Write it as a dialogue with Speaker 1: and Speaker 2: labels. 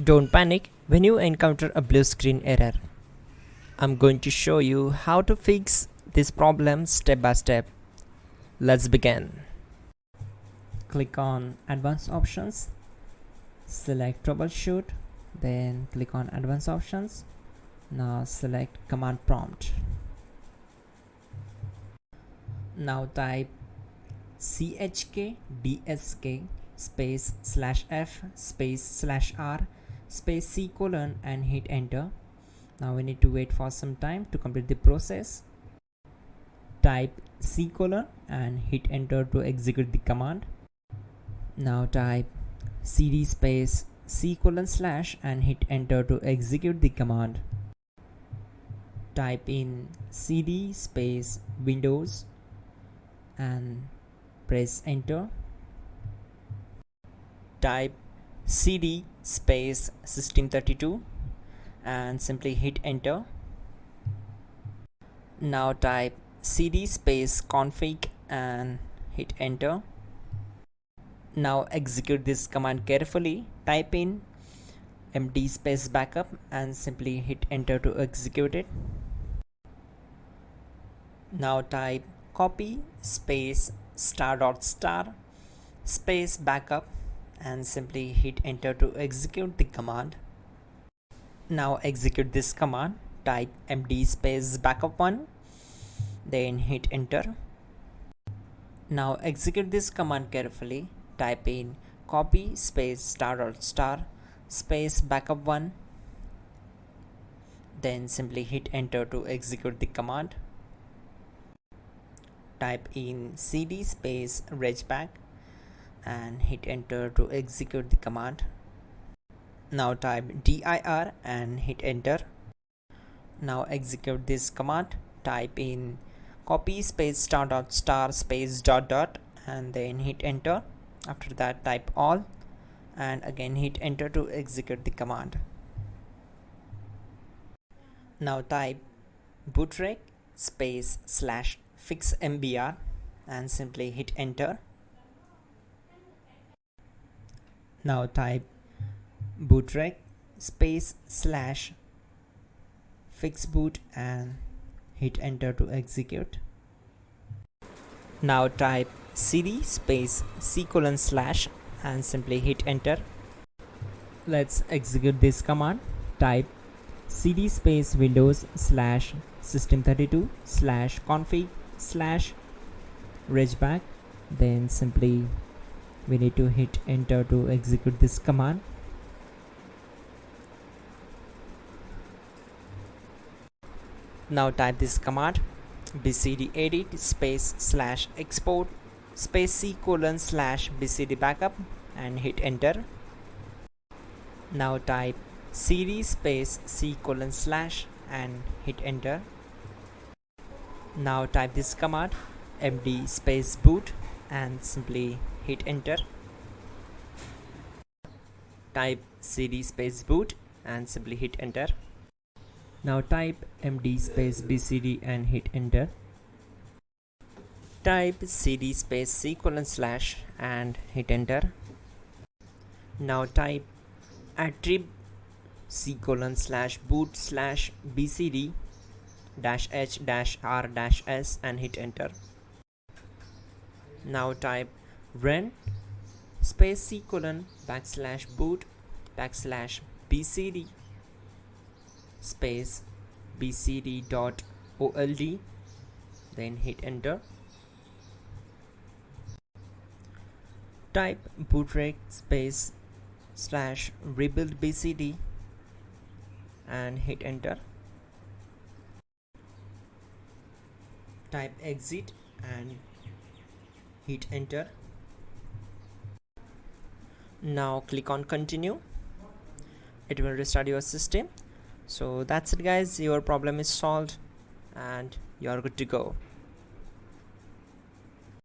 Speaker 1: Don't panic when you encounter a blue screen error. I'm going to show you how to fix this problem step by step. Let's begin. Click on Advanced Options, select Troubleshoot, then click on Advanced Options. Now select Command Prompt. Now type chkdsk space /f space /r space c colon and hit enter. Now we need to wait for some time to complete the process. Type c colon and hit enter to execute the command. Now type cd space c colon / and hit enter to execute the command. Type in cd space windows and press enter. Type cd space system32 and simply hit enter. Now type cd space config and hit enter. Now execute this command carefully. Type in md space backup and simply hit enter to execute it. Now type copy space ** space backup and simply hit enter to execute the command. Now execute this command. Type md space backup1, then hit enter. Now execute this command carefully. Type in copy space ** space backup1, then simply hit enter to execute the command. Type in cd space regback and hit enter to execute the command. Now type dir and hit enter. Now execute this command. Type in copy space ** space ... and then hit enter. After that type all and again hit enter to execute the command. Now type bootrec space /fixmbr and simply hit enter. Now type bootrec space /fixboot and hit enter to execute. Now type cd space c colon / and simply hit enter. Let's execute this command. Type cd space windows /system32 /config /regback, then simply we need to hit enter to execute this command. Now type this command bcdedit space /export space c colon /bcd backup and hit enter. Now type cd space c colon / and hit enter. Now type this command md space boot and simply hit enter. Type cd space boot and simply hit enter. Now type md space bcd and hit enter. Type cd space c colon / and hit enter. Now type attrib c colon /boot /bcd -h -r -s and hit enter. Now type run space c colon /boot /bcd space bcd.old, then hit enter. Type bootrec space /rebuildbcd and hit enter. Type exit and hit enter. Now click on continue. It will restart your system. So that's it guys, your problem is solved and you are good to go.